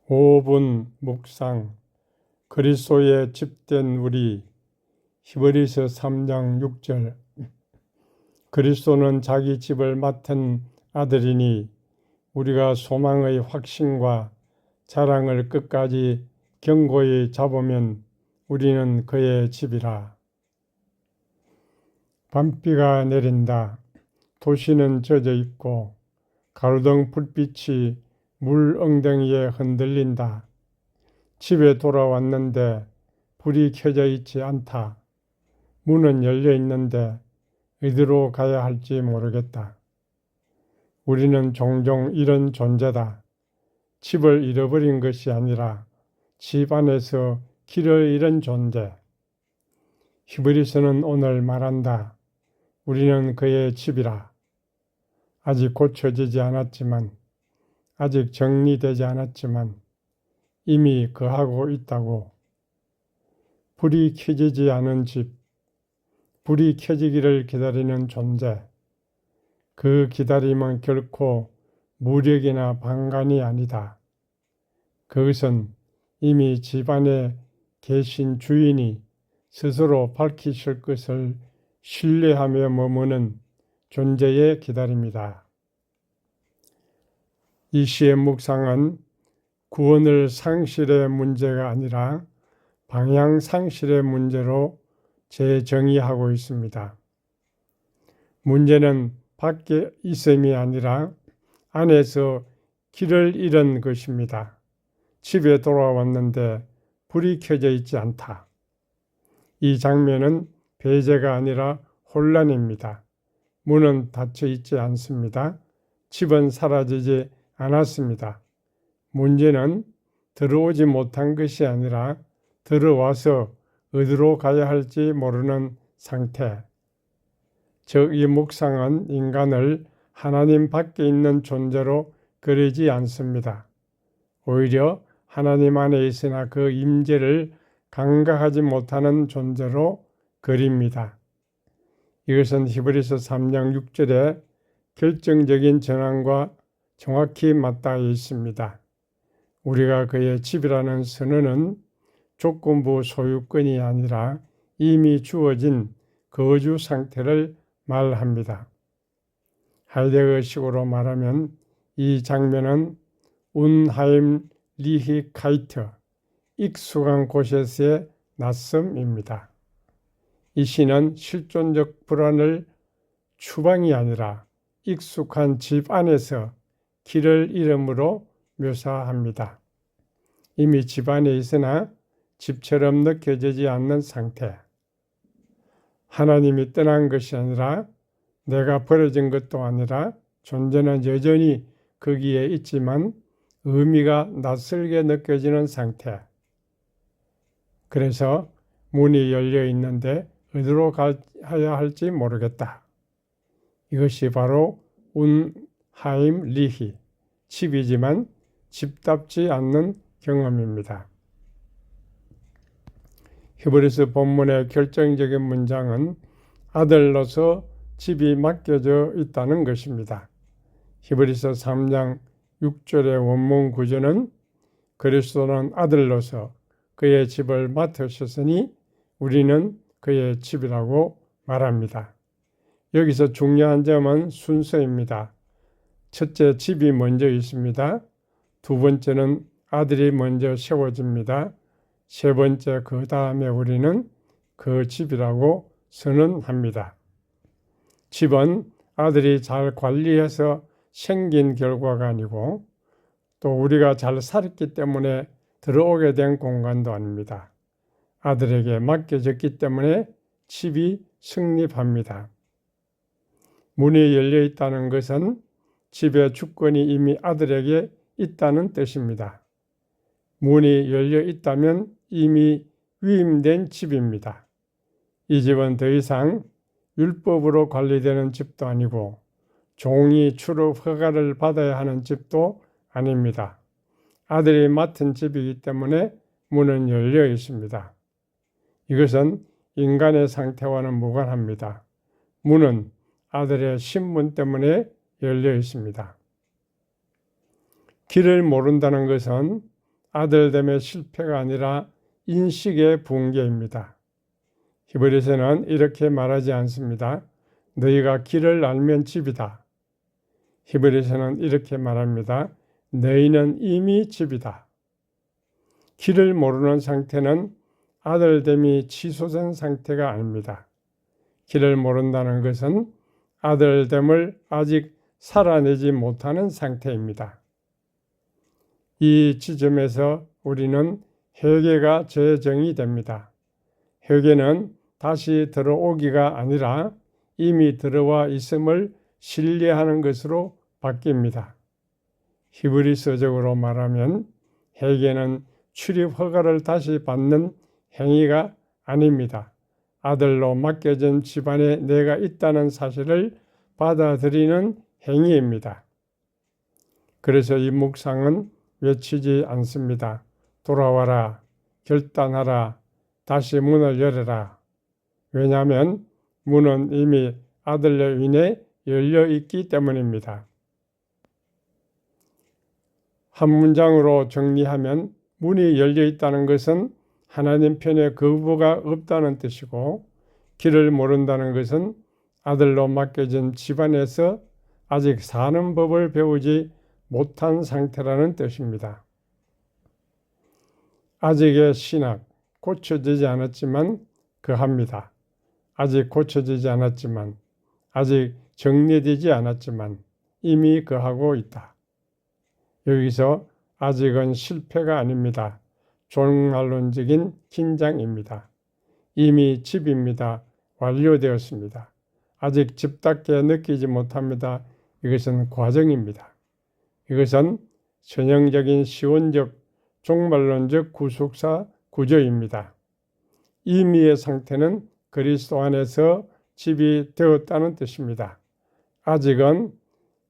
5분 묵상. 그리스도에 집된 우리. 히브리서 3장 6절. 그리스도는 자기 집을 맡은 아들이니 우리가 소망의 확신과 자랑을 끝까지 견고히 잡으면 우리는 그의 집이라. 밤비가 내린다. 도시는 젖어 있고 가로등 불빛이 물 엉덩이에 흔들린다. 집에 돌아왔는데 불이 켜져 있지 않다. 문은 열려 있는데 어디로 가야 할지 모르겠다. 우리는 종종 이런 존재다. 집을 잃어버린 것이 아니라 집 안에서 길을 잃은 존재. 히브리서는 오늘 말한다. 우리는 그의 집이라. 아직 고쳐지지 않았지만, 아직 정리되지 않았지만 이미 거하고 있다고. 불이 켜지지 않은 집, 불이 켜지기를 기다리는 존재. 그 기다림은 결코 무력이나 방관이 아니다. 그것은 이미 집 안에 계신 주인이 스스로 밝히실 것을 신뢰하며 머무는 존재의 기다림이다. 이 시의 묵상은 구원을 상실의 문제가 아니라 방향 상실의 문제로 재정의하고 있습니다. 문제는 밖에 있음이 아니라 안에서 길을 잃은 것입니다. 집에 돌아왔는데 불이 켜져 있지 않다. 이 장면은 배제가 아니라 혼란입니다. 문은 닫혀 있지 않습니다. 집은 사라지지 않았습니다. 문제는 들어오지 못한 것이 아니라 들어와서 어디로 가야 할지 모르는 상태. 즉, 이 묵상은 인간을 하나님 밖에 있는 존재로 그리지 않습니다. 오히려 하나님 안에 있으나 그 임재를 감각하지 못하는 존재로 그립니다. 이것은 히브리서 3장 6절의 결정적인 전환과 정확히 맞닿아 있습니다. 우리가 그의 집이라는 선언은 조건부 소유권이 아니라 이미 주어진 거주 상태를 말합니다. 하이데거식으로 말하면 이 장면은 운하임리히카이트, 익숙한 곳에서의 낯섦입니다. 이 시는 실존적 불안을 추방이 아니라 익숙한 집 안에서 길을 잃음으로 묘사합니다. 이미 집 안에 있으나 집처럼 느껴지지 않는 상태. 하나님이 떠난 것이 아니라 내가 버려진 것도 아니라 존재는 여전히 거기에 있지만 의미가 낯설게 느껴지는 상태. 그래서 문이 열려 있는데 어디로 가야 할지 모르겠다. 이것이 바로 운하임 리히, 집이지만 집답지 않는 경험입니다. 히브리서 본문의 결정적인 문장은 아들로서 집이 맡겨져 있다는 것입니다. 히브리서 3장 6절의 원문 구조는 그리스도는 아들로서 그의 집을 맡으셨으니 우리는 그의 집이라고 말합니다. 여기서 중요한 점은 순서입니다. 첫째, 집이 먼저 있습니다. 두 번째는 아들이 먼저 세워집니다. 세 번째, 그 다음에 우리는 그 집이라고 선언합니다. 집은 아들이 잘 관리해서 생긴 결과가 아니고 또 우리가 잘 살았기 때문에 들어오게 된 공간도 아닙니다. 아들에게 맡겨졌기 때문에 집이 성립합니다. 문이 열려 있다는 것은 집의 주권이 이미 아들에게 있다는 뜻입니다. 문이 열려 있다면 이미 위임된 집입니다. 이 집은 더 이상 율법으로 관리되는 집도 아니고 종이 출입 허가를 받아야 하는 집도 아닙니다. 아들이 맡은 집이기 때문에 문은 열려 있습니다. 이것은 인간의 상태와는 무관합니다. 문은 아들의 신분 때문에 열려 있습니다. 길을 모른다는 것은 아들됨의 실패가 아니라 인식의 붕괴입니다. 히브리서는 이렇게 말하지 않습니다. 너희가 길을 알면 집이다. 히브리서는 이렇게 말합니다. 너희는 이미 집이다. 길을 모르는 상태는 아들됨이 취소된 상태가 아닙니다. 길을 모른다는 것은 아들됨을 아직 살아내지 못하는 상태입니다. 이 지점에서 우리는 회개가 재정이 됩니다. 회개는 다시 들어오기가 아니라 이미 들어와 있음을 신뢰하는 것으로 바뀝니다. 히브리서적으로 말하면 회개는 출입 허가를 다시 받는 행위가 아닙니다. 아들로 맡겨진 집안에 내가 있다는 사실을 받아들이는 행위입니다. 그래서 이 묵상은 외치지 않습니다. 돌아와라, 결단하라, 다시 문을 열어라. 왜냐하면 문은 이미 아들로 인해 열려 있기 때문입니다. 한 문장으로 정리하면 문이 열려 있다는 것은 하나님 편에 거부가 없다는 뜻이고, 길을 모른다는 것은 아들로 맡겨진 집안에서 아직 사는 법을 배우지 못한 상태라는 뜻입니다. 아직의 신학, 고쳐지지 않았지만 그합니다. 아직 고쳐지지 않았지만, 아직 정리되지 않았지만 이미 그하고 있다. 여기서 아직은 실패가 아닙니다. 종말론적인 긴장입니다. 이미 집입니다. 완료되었습니다. 아직 집답게 느끼지 못합니다. 이것은 과정입니다. 이것은 전형적인 시온적 종말론적 구속사 구조입니다. 이미의 상태는 그리스도 안에서 집이 되었다는 뜻입니다. 아직은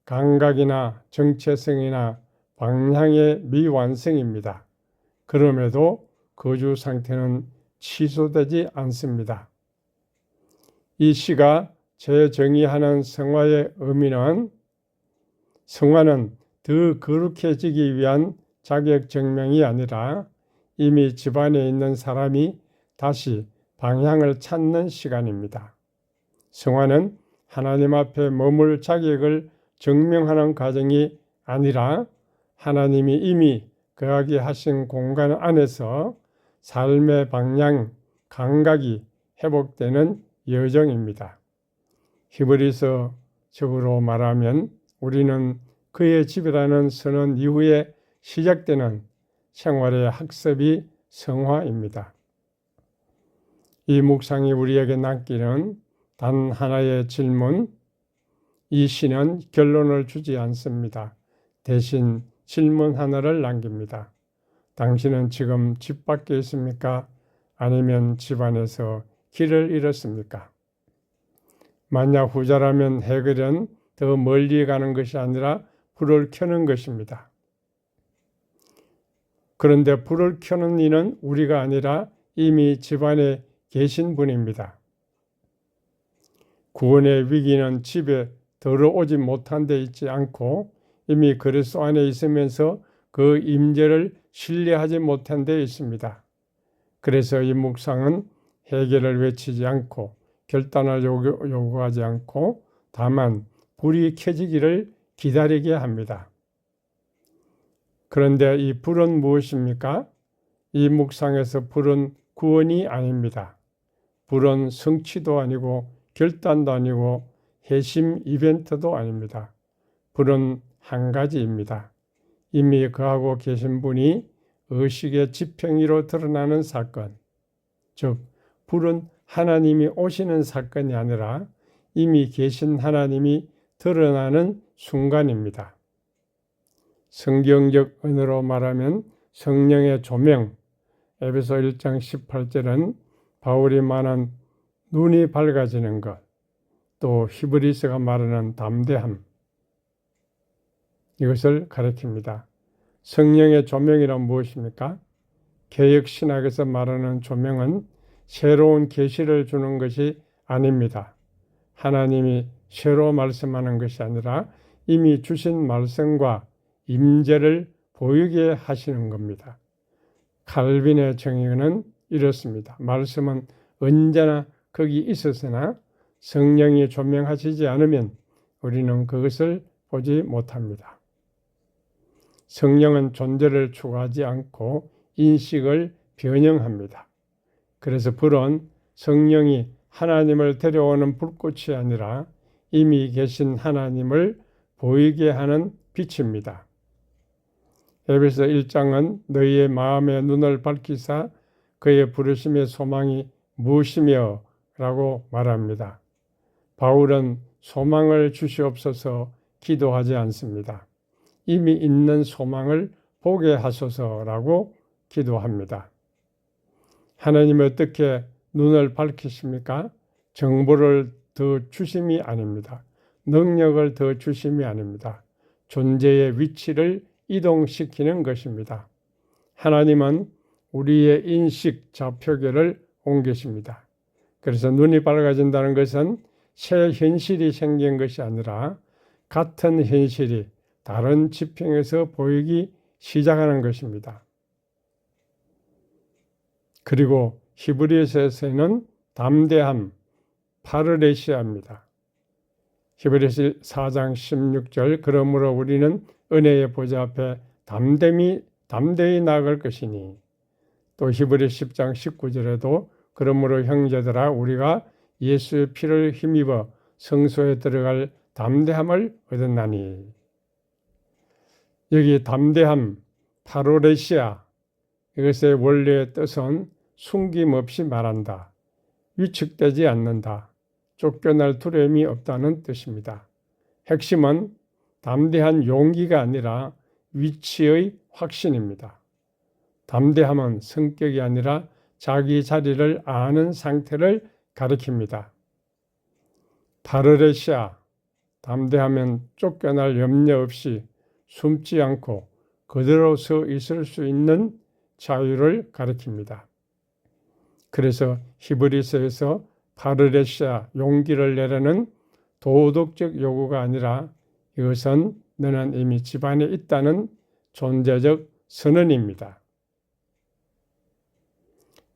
감각이나 정체성이나 방향의 미완성입니다. 그럼에도 거주 상태는 취소되지 않습니다. 이 시가 재정의하는 성화의 의미는 성화는 더 거룩해지기 위한 자격 증명이 아니라 이미 집안에 있는 사람이 다시 방향을 찾는 시간입니다. 성화는 하나님 앞에 머물 자격을 증명하는 과정이 아니라 하나님이 이미 거하게 하신 공간 안에서 삶의 방향, 감각이 회복되는 여정입니다. 히브리서적으로 말하면 우리는 그의 집이라는 선언 이후에 시작되는 생활의 학습이 성화입니다. 이 묵상이 우리에게 남기는 단 하나의 질문, 이 시는 결론을 주지 않습니다. 대신 질문 하나를 남깁니다. 당신은 지금 집 밖에 있습니까? 아니면 집 안에서 길을 잃었습니까? 만약 후자라면 해결은 더 멀리 가는 것이 아니라 불을 켜는 것입니다. 그런데 불을 켜는 이는 우리가 아니라 이미 집 안에 계신 분입니다. 구원의 위기는 집에 들어오지 못한 데 있지 않고 이미 그리스도 안에 있으면서 그 임재를 신뢰하지 못한 데 있습니다. 그래서 이 묵상은 해결을 외치지 않고 결단을 요구하지 않고 다만 불이 켜지기를 기다리게 합니다. 그런데 이 불은 무엇입니까? 이 묵상에서 불은 구원이 아닙니다. 불은 성취도 아니고 결단도 아니고 회심 이벤트도 아닙니다. 불은 한 가지입니다. 이미 거하고 계신 분이 의식의 지평이로 드러나는 사건, 즉 불은 하나님이 오시는 사건이 아니라 이미 계신 하나님이 드러나는 순간입니다. 성경적 언어로 말하면 성령의 조명, 에베소 1장 18절은 바울이 말한 눈이 밝아지는 것, 또 히브리서가 말하는 담대함, 이것을 가리킵니다. 성령의 조명이란 무엇입니까? 개혁신학에서 말하는 조명은 새로운 계시를 주는 것이 아닙니다. 하나님이 새로 말씀하는 것이 아니라 이미 주신 말씀과 임재를 보이게 하시는 겁니다. 칼빈의 정의는 이렇습니다. 말씀은 언제나 거기 있었으나 성령이 조명하시지 않으면 우리는 그것을 보지 못합니다. 성령은 존재를 추구하지 않고 인식을 변형합니다. 그래서 불은 성령이 하나님을 데려오는 불꽃이 아니라 이미 계신 하나님을 보이게 하는 빛입니다. 에베소 1장은 너희의 마음의 눈을 밝히사 그의 부르심의 소망이 무엇이며 라고 말합니다. 바울은 소망을 주시옵소서 기도하지 않습니다. 이미 있는 소망을 보게 하소서라고 기도합니다. 하나님이 어떻게 눈을 밝히십니까? 정보를 더 주심이 아닙니다. 능력을 더 주심이 아닙니다. 존재의 위치를 이동시키는 것입니다. 하나님은 우리의 인식 좌표계를 옮기십니다. 그래서 눈이 밝아진다는 것은 새 현실이 생긴 것이 아니라 같은 현실이 다른 지평에서 보이기 시작하는 것입니다. 그리고 히브리서에서는 담대함, 파르레시아입니다. 히브리서 4장 16절 그러므로 우리는 은혜의 보좌 앞에 담대히 나아갈 것이니 또 히브리 10장 19절에도 그러므로 형제들아 우리가 예수의 피를 힘입어 성소에 들어갈 담대함을 얻었나니 여기 담대함, 파로레시아 이것의 원래의 뜻은 숨김없이 말한다, 위축되지 않는다, 쫓겨날 두려움이 없다는 뜻입니다. 핵심은 담대한 용기가 아니라 위치의 확신입니다. 담대함은 성격이 아니라 자기 자리를 아는 상태를 가리킵니다. 파르레시아, 담대하면 쫓겨날 염려 없이 숨지 않고 그대로 서 있을 수 있는 자유를 가리킵니다. 그래서 히브리서에서 파르레시아, 용기를 내려는 도덕적 요구가 아니라 이것은 너는 이미 집안에 있다는 존재적 선언입니다.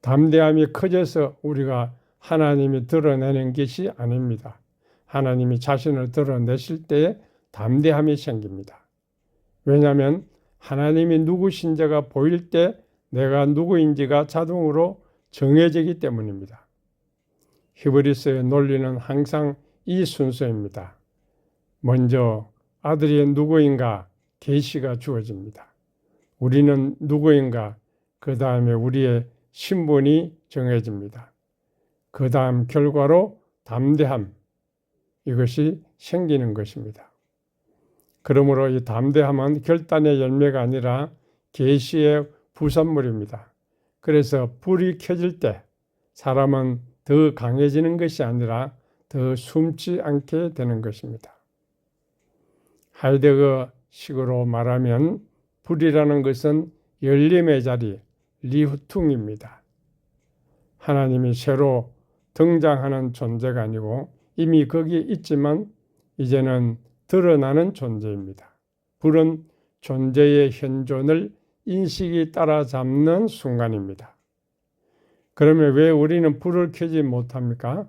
담대함이 커져서 우리가 하나님이 드러내는 것이 아닙니다. 하나님이 자신을 드러내실 때에 담대함이 생깁니다. 왜냐하면 하나님이 누구신지가 보일 때 내가 누구인지가 자동으로 정해지기 때문입니다. 히브리서의 논리는 항상 이 순서입니다. 먼저 아들이 누구인가 계시가 주어집니다. 우리는 누구인가 그 다음에 우리의 신분이 정해집니다. 그 다음 결과로 담대함 이것이 생기는 것입니다. 그러므로 이 담대함은 결단의 열매가 아니라 계시의 부산물입니다. 그래서 불이 켜질 때 사람은 더 강해지는 것이 아니라 더 숨지 않게 되는 것입니다. 하이데거 식으로 말하면 불이라는 것은 열림의 자리, 리후퉁입니다. 하나님이 새로 등장하는 존재가 아니고 이미 거기 있지만 이제는 드러나는 존재입니다. 불은 존재의 현존을 인식이 따라잡는 순간입니다. 그러면 왜 우리는 불을 켜지 못합니까?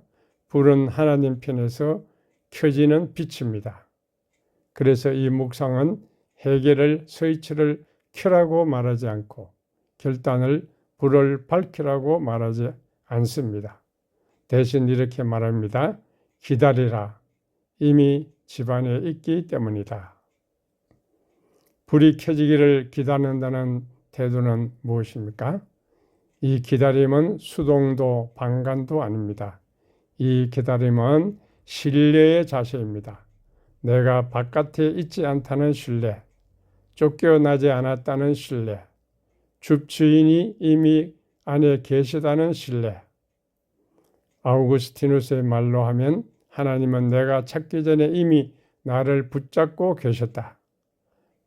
불은 하나님 편에서 켜지는 빛입니다. 그래서 이 묵상은 해결을 스위치를 켜라고 말하지 않고 결단을 불을 밝히라고 말하지 않습니다. 대신 이렇게 말합니다. 기다리라. 이미 집안에 있기 때문이다. 불이 켜지기를 기다린다는 태도는 무엇입니까? 이 기다림은 수동도 방관도 아닙니다. 이 기다림은 신뢰의 자세입니다. 내가 바깥에 있지 않다는 신뢰, 쫓겨나지 않았다는 신뢰, 줍주인이 이미 안에 계시다는 신뢰. 아우구스티누스의 말로 하면 하나님은 내가 찾기 전에 이미 나를 붙잡고 계셨다.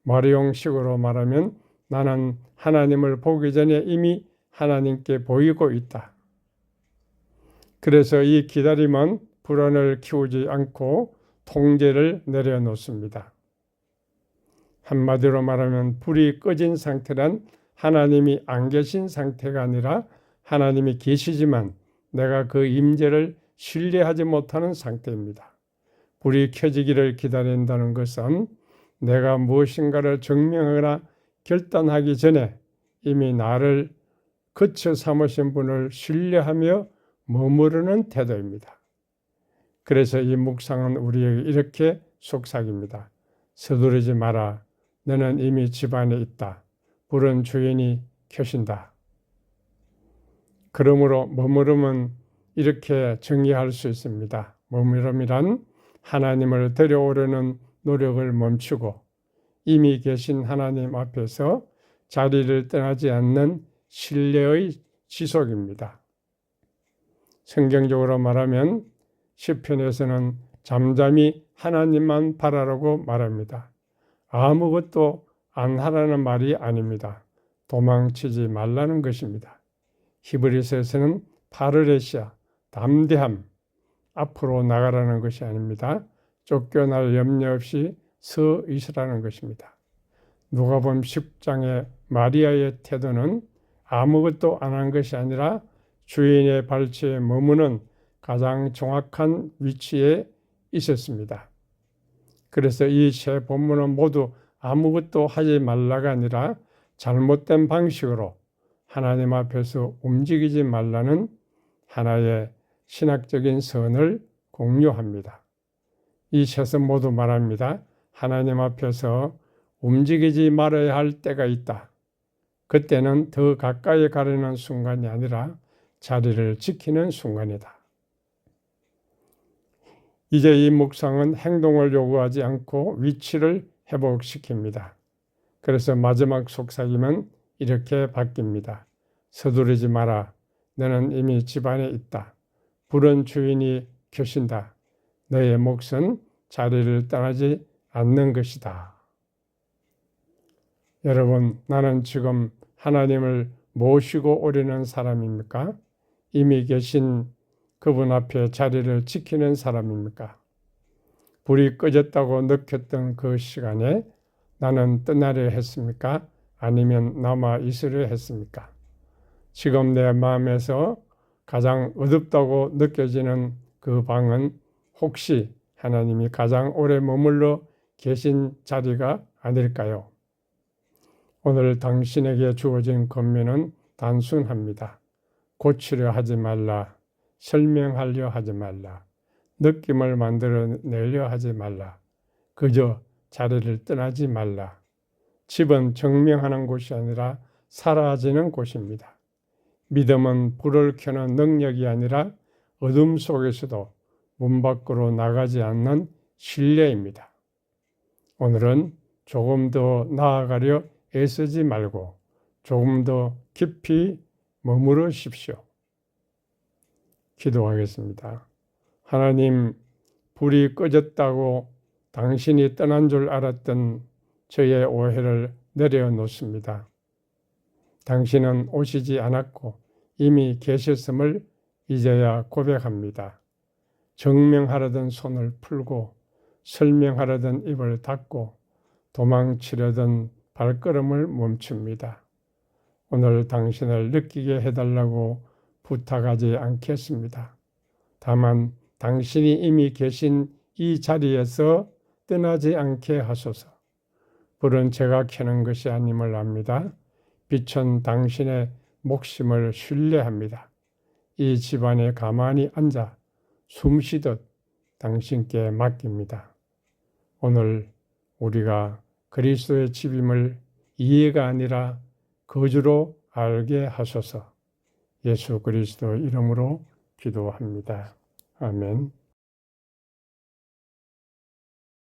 마리옹식으로 말하면 나는 하나님을 보기 전에 이미 하나님께 보이고 있다. 그래서 이 기다림은 불안을 키우지 않고 통제를 내려놓습니다. 한마디로 말하면 불이 꺼진 상태란 하나님이 안 계신 상태가 아니라 하나님이 계시지만 내가 그 임재를 신뢰하지 못하는 상태입니다. 불이 켜지기를 기다린다는 것은 내가 무엇인가를 증명하거나 결단하기 전에 이미 나를 거처 삼으신 분을 신뢰하며 머무르는 태도입니다. 그래서 이 묵상은 우리에게 이렇게 속삭입니다. 서두르지 마라. 너는 이미 집안에 있다. 불은 주인이 켜신다. 그러므로 머무름은 이렇게 정의할 수 있습니다. 머무름이란 하나님을 데려오려는 노력을 멈추고 이미 계신 하나님 앞에서 자리를 떠나지 않는 신뢰의 지속입니다. 성경적으로 말하면 시편에서는 잠잠히 하나님만 바라라고 말합니다. 아무것도 안 하라는 말이 아닙니다. 도망치지 말라는 것입니다. 히브리서에서는 파르레시아, 담대함, 앞으로 나가라는 것이 아닙니다. 쫓겨날 염려 없이 서 있으라는 것입니다. 누가복음 10장의 마리아의 태도는 아무것도 안 한 것이 아니라 주인의 발치에 머무는 가장 정확한 위치에 있었습니다. 그래서 이 세 본문은 모두 아무것도 하지 말라가 아니라 잘못된 방식으로 하나님 앞에서 움직이지 말라는 하나의 신학적인 선을 공유합니다. 이 셋은 모두 말합니다. 하나님 앞에서 움직이지 말아야 할 때가 있다. 그때는 더 가까이 가려는 순간이 아니라 자리를 지키는 순간이다. 이제 이 묵상은 행동을 요구하지 않고 위치를 회복시킵니다. 그래서 마지막 속삭임은 이렇게 바뀝니다. 서두르지 마라. 너는 이미 집안에 있다. 불은 주인이 켜신다. 너의 몫은 자리를 떠나지 않는 것이다. 여러분, 나는 지금 하나님을 모시고 오려는 사람입니까? 이미 계신 그분 앞에 자리를 지키는 사람입니까? 불이 꺼졌다고 느꼈던 그 시간에 나는 떠나려 했습니까? 아니면 남아 있으려 했습니까? 지금 내 마음에서 가장 어둡다고 느껴지는 그 방은 혹시 하나님이 가장 오래 머물러 계신 자리가 아닐까요? 오늘 당신에게 주어진 권면은 단순합니다. 고치려 하지 말라. 설명하려 하지 말라. 느낌을 만들어내려 하지 말라. 그저 자리를 떠나지 말라. 집은 증명하는 곳이 아니라 사라지는 곳입니다. 믿음은 불을 켜는 능력이 아니라 어둠 속에서도 문 밖으로 나가지 않는 신뢰입니다. 오늘은 조금 더 나아가려 애쓰지 말고 조금 더 깊이 머무르십시오. 기도하겠습니다. 하나님, 불이 꺼졌다고 당신이 떠난 줄 알았던 저의 오해를 내려놓습니다. 당신은 오시지 않았고 이미 계셨음을 이제야 고백합니다. 증명하려던 손을 풀고 설명하려던 입을 닫고 도망치려던 발걸음을 멈춥니다. 오늘 당신을 느끼게 해달라고 부탁하지 않겠습니다. 다만 당신이 이미 계신 이 자리에서 떠나지 않게 하소서. 불은 제가 켜는 것이 아님을 압니다. 빛은 당신의 목심을 신뢰합니다. 이 집안에 가만히 앉아 숨쉬듯 당신께 맡깁니다. 오늘 우리가 그리스도의 집임을 이해가 아니라 거주로 알게 하소서. 예수 그리스도 이름으로 기도합니다. 아멘.